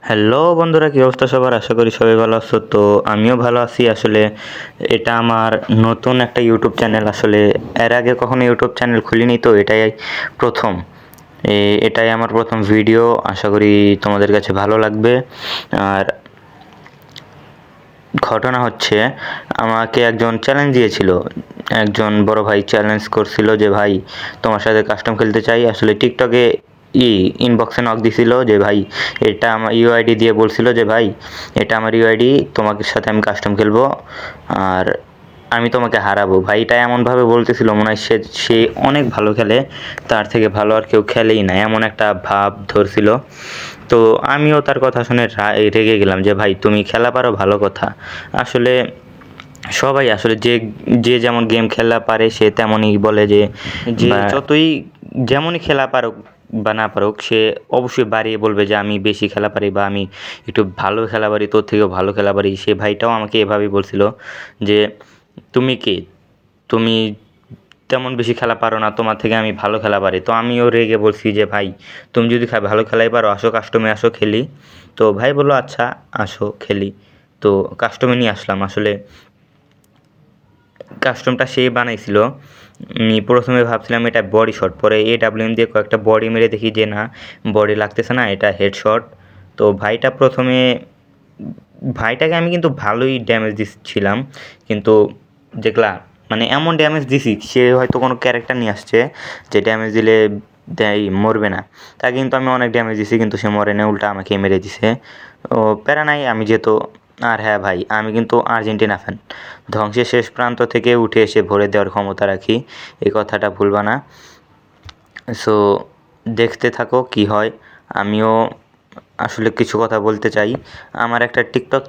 Hello বন্ধুরা, কী অবস্থা সবার? আশা করি সবাই ভালো আছো। তো আমিও ভালো আছি। আসলে এটা আমার নতুন একটা ইউটিউব চ্যানেল। আসলে এর আগে কখনো ইউটিউব চ্যানেল খুলিনি, তো এটাই প্রথম। এটাই আমার প্রথম ভিডিও। আশা করি তোমাদের কাছে ভালো লাগবে। আর ঘটনা হচ্ছে, আমাকে একজন চ্যালেঞ্জ দিয়েছিল। একজন বড় ভাই চ্যালেঞ্জ করছিল যে ভাই তোমার সাথে কাস্টম খেলতে চাই। আসলে টিকটকে ইনবক্সে নক দিছিল যে ভাই এটা আমার ইউআইডি দিয়ে বলছিল যে ভাই এটা আমার ইউআইডি, তোমাকে সাথে আমি কাস্টম খেলবো আর আমি তোমাকে হারাবো। ভাই এটা এমনভাবে বলতেছিল মনে হয় সে অনেক ভালো খেলে, তার থেকে ভালো আর কেউ খেলেই না, এমন একটা ভাব ধরছিল। তো আমিও তার কথা শুনে রেগে গেলাম যে ভাই তুমি খেলা পারো ভালো কথা। আসলে সবাই আসলে যে যে যেমন গেম খেলা পারে সে তেমনই বলে যে যতই যেমনই খেলা পারুক বা না পারুক, সে অবশ্যই বাড়িয়ে বলবে যে আমি বেশি খেলা পারি বা আমি একটু ভালো খেলা পারি, তোর থেকেও ভালো খেলা পারি। সে ভাইটাও আমাকে এভাবেই বলছিল যে তুমি কে, তুমি তেমন বেশি খেলা পারো না, তোমার থেকে আমি ভালো খেলা পারি। তো আমিও রেগে বলছি যে ভাই তুমি যদি ভালো খেলাই পারো আসো কাস্টমে, আসো খেলি। তো ভাই বললো আচ্ছা আসো খেলি। তো কাস্টমে নিয়ে আসলাম। আসলে কাস্টমটা সে বানাইছিল। আমি প্রথমে ভাবছিলাম এটা বডি শট, পরে AWM দিয়ে কয়েকটা বডি মেরে দেখি যে না, বডি লাগতেছে না, এটা হেডশট। তো ভাইটাকে আমি কিন্তু ভালোই ড্যামেজ দিচ্ছিলাম, কিন্তু দেখলা মানে এমন ড্যামেজ দিছি, সে হয়তো কোনো ক্যারেক্টার নিয়ে আসছে যে ড্যামেজ দিলে মরবে না। তা কিন্তু আমি অনেক ড্যামেজ দিছি, কিন্তু সে মরে না, উল্টা আমাকে মেরে দিছে। ও প্যারা নাই, আমি যেহেতু। আর হ্যাঁ ভাই, আমি কিন্তু আর্জেন্টিনা ফ্যান। ধ্বংসের শেষ প্রান্ত থেকে উঠে এসে ভরে দেওয়ার ক্ষমতা রাখি, এই কথাটা ভুলবা না। সো দেখতে থাকো কি হয়। আমিও আসলে কিছু কথা বলতে চাই। আমার একটা টিকটক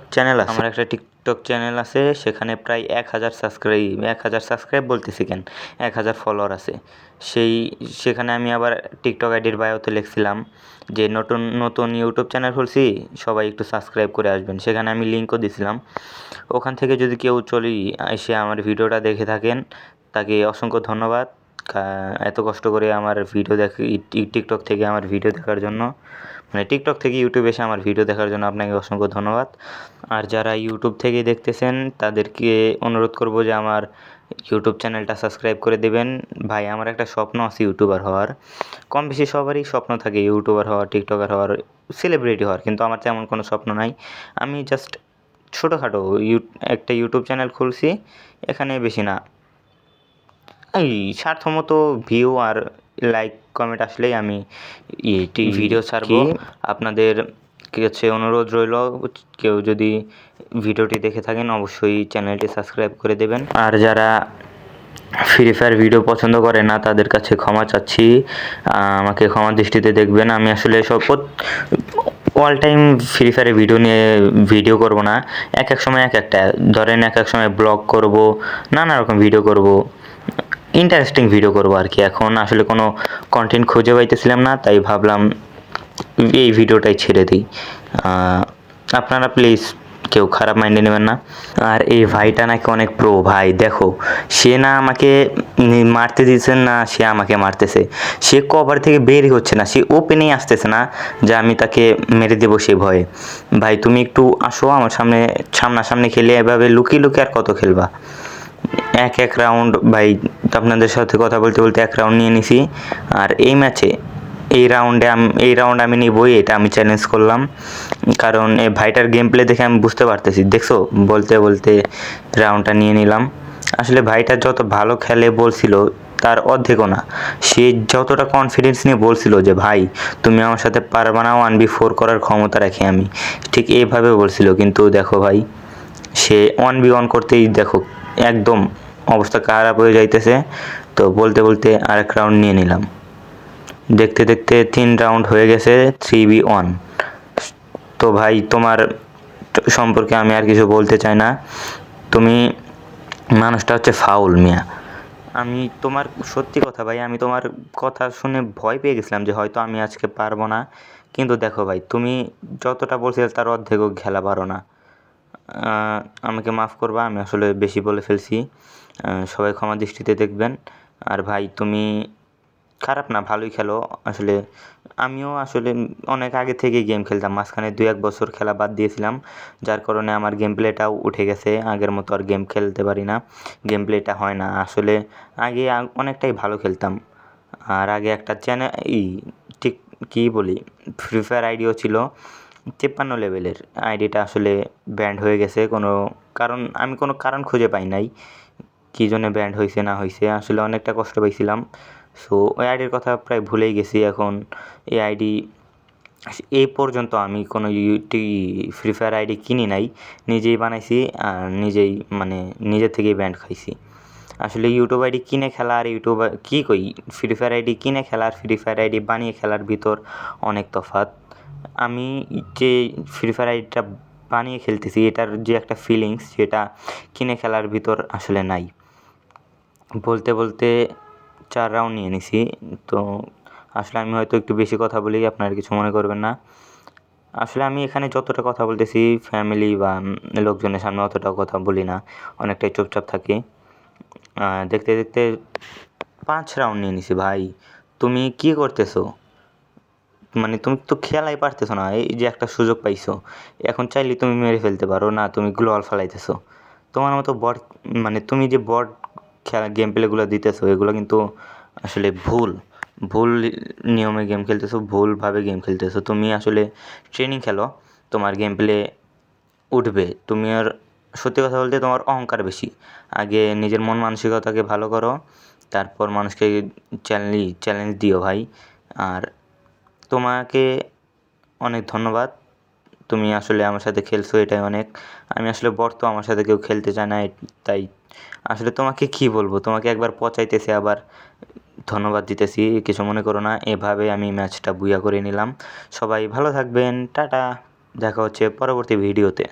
চ্যানেল আছে, সেখানে প্রায় 1,000 সাবস্ক্রাইব বলতেছি কেন, 1,000 ফলোয়ার আছে। সেখানে আমি আবার টিকটক আইডির বায়োতে লিখছিলাম যে নতুন নতুন ইউটিউব চ্যানেল খুলছি, সবাই একটু সাবস্ক্রাইব করে আসবেন। সেখানে আমি লিঙ্কও দিছিলাম। ওখান থেকে যদি কেউ এসে আমার ভিডিওটা দেখে থাকেন, তাকে অসংখ্য ধন্যবাদ। এত কষ্ট করে আমার ভিডিও দেখে, টিকটক থেকে আমার ভিডিও দেখার জন্য, মানে টিকটক থেকে ইউটিউবে এসে আমার ভিডিও দেখার জন্য আপনাকে অসংখ্য ধন্যবাদ। আর যারা ইউটিউব থেকে দেখতেছেন তাদেরকে অনুরোধ করব যে আমার ইউটিউব চ্যানেলটা সাবস্ক্রাইব করে দেবেন। ভাই আমার একটা স্বপ্ন আছে ইউটিউবার হওয়ার। কম বেশি সবারই স্বপ্ন থাকে ইউটিউবার হওয়ার, টিকটকার হওয়ার, সেলিব্রিটি হওয়ার, কিন্তু আমার তেমন কোনো স্বপ্ন নাই। আমি জাস্ট ছোটোখাটো একটা ইউটিউব চ্যানেল খুলছি, এখানে বেশি না, এই স্বার্থমতো ভিউ আর লাইক কমেন্ট আসলেই আমি ভিডিও ছাড়বো। আপনাদের কাছে অনুরোধ রইল, কেউ যদি ভিডিওটি দেখে থাকেন অবশ্যই চ্যানেলটি সাবস্ক্রাইব করে দেবেন। আর যারা ফ্রি ফায়ার ভিডিও পছন্দ করে না তাদের কাছে ক্ষমা চাচ্ছি, আমাকে ক্ষমা দৃষ্টিতে দেখবেন। আমি আসলে অল টাইম ফ্রি ফায়ারে ভিডিও করব না। এক এক সময় এক একটা, ধরেন এক এক সময় ব্লগ করব, নানা রকম ভিডিও করব, ইন্টারেস্টিং ভিডিও করব আর কি। এখন আসলে কোনো কন্টেন্ট খুঁজে পাইতেছিলাম না, তাই ভাবলাম এই ভিডিওটাই ছেড়ে দিই। আপনারা প্লিজ কেউ খারাপ মাইন্ডে নেবেন না। আর এই ভাইটা নাকি অনেক প্রো। ভাই দেখো, সে না আমাকে মারতে দিচ্ছেন না সে আমাকে মারতেছে, সে কভার থেকে বেরই হচ্ছে না, সে ওপেনেই আসতেছে না যে আমি তাকে মেরে দেবো সে ভয়ে। ভাই তুমি একটু আসো আমার সামনাসামনি খেলে, এভাবে লুকিয়ে লুকিয়ে আর কত খেলবা। এক রাউন্ড ভাই, আপনাদের সাথে কথা বলতে বলতে এক রাউন্ড নিয়ে নিছি। আর এই রাউন্ড আমি নিবই, এটা আমি চ্যালেঞ্জ করলাম। কারণ এই ভাইটার গেম প্লে দেখে আমি বুঝতে পারতেছি, দেখছো, বলতে বলতে রাউন্ডটা নিয়ে নিলাম। আসলে ভাইটা যত ভালো খেলে বলছিল তার অর্ধেকও না। সে যতটা কনফিডেন্স নিয়ে বলছিল যে ভাই তুমি আমার সাথে পারবা না, 1v4 করার ক্ষমতা রাখি আমি, ঠিক এইভাবে বলছিল। কিন্তু দেখো ভাই, সে 1v1 করতেই দেখো একদম অবস্থা খারাপ হয়ে যাইতেছে। তো বলতে বলতে আরেক রাউন্ড নিয়ে নিলাম। দেখতে দেখতে 3 রাউন্ড হয়ে গেছে, 3v1। তো ভাই তোমার সম্পর্কে আমি আর কিছু বলতে চাই না। তুমি মানুষটা হচ্ছে ফাউল মিয়া। আমি তোমার সত্যি কথা ভাই, আমি তোমার কথা শুনে ভয় পেয়ে গেছিলাম যে হয়তো আমি আজকে পারবো না। কিন্তু দেখো ভাই, তুমি যতটা বলছিলে তার অর্ধেকও খেলা পারো না। আমাকে মাফ করবা, আমি আসলে বেশি বলে ফেলছি। সবাই ক্ষমা দৃষ্টিতে দেখবেন। আর ভাই তুমি খারাপ না, ভালোই খেলো আসলে। আমিও আসলে অনেক আগে থেকেই গেম খেলতাম, মাঝখানে 2-1 বছর খেলা বাদ দিয়েছিলাম, যার কারণে আমার গেম প্লেটাও উঠে গেছে, আগের মতো আর গেম খেলতে পারি না, গেম প্লেটা হয় না আসলে। আগে অনেকটাই ভালো খেলতাম। আর আগে একটা চ্যানেল ঠিক কী বলি, ফ্রি ফায়ার আইডিও ছিল 53 লেভেলের, আইডিটা আসলে ব্যান্ড হয়ে গেছে, আমি কোনো কারণ খুঁজে পাই নাই কী জন্যে ব্যান্ড হয়েছে না হয়েছে, আসলে অনেকটা কষ্ট পাইছিলাম। সো ওই আইডির কথা প্রায় ভুলেই গেছি এখন। এই আইডি এই পর্যন্ত আমি কোনো ফ্রি ফায়ার আইডি কিনি নাই, নিজেই বানাইছি আর নিজেই মানে নিজে থেকেই ব্যান্ড খাইছি। আসলে ইউটিউব আইডি কিনে খেলা আর ফ্রি ফায়ার আইডি কিনে খেলা আর ফ্রি ফায়ার আইডি বানিয়ে খেলার ভিতর অনেক তফাৎ। আমি যে ফ্রি ফায়ার আইডিটা বানিয়ে খেলতেছি এটার যে একটা ফিলিংস সেটা কিনে খেলার ভিতর আসলে নাই। বলতে বলতে 4 রাউন্ড নিয়ে নিছি, তো আসলে আমি হয়তো একটু বেশি কথা বলি, আপনারা কিছু মনে করবেন না। আসলে আমি এখানে যতটা কথা বলতেছি ফ্যামিলি বা লোকজনের সামনে অতটাও কথা বলি না, অনেকটাই চুপচাপ থাকি। দেখতে দেখতে 5 রাউন্ড নিয়ে নিছি ভাই। তুমি কি করতেছো? মানে তুমি তো খেলাই পারতেছো না, এই যে একটা সুযোগ পাইছো, এখন চাইলে তুমি মেরে ফেলতে পারো, না তুমি গ্লোয়াল ফালাইতেছো। তোমার মতো বট, মানে তুমি যে বট খেলা গেম প্লেগুলো দিতেছো এগুলো কিন্তু আসলে ভুল নিয়মে গেম খেলতেছো, ভুলভাবে গেম খেলতেছো। তুমি আসলে ট্রেনিং খেলো, তোমার গেম প্লে উঠবে। তুমি আর সত্যি কথা বলতে তোমার অহংকার বেশি। আগে নিজের মন মানসিকতাকে ভালো করো, তারপর মানুষকে চ্যালেঞ্জ দিও ভাই। আর তোমাকে অনেক ধন্যবাদ, তুমি আসলে আমার সাথে খেলছো এটাই অনেক। আমি আসলে তো আমার সাথে কেউ খেলতে চায় না, তাই আসলে তোমাকে কী বলবো, তোমাকে একবার পচাইতেছি আবার ধন্যবাদ দিতেছি, কিছু মনে করো না। এভাবে আমি ম্যাচটা বুইয়া করে নিলাম। সবাই ভালো থাকবেন, টাটা, দেখা হচ্ছে পরবর্তী ভিডিওতে।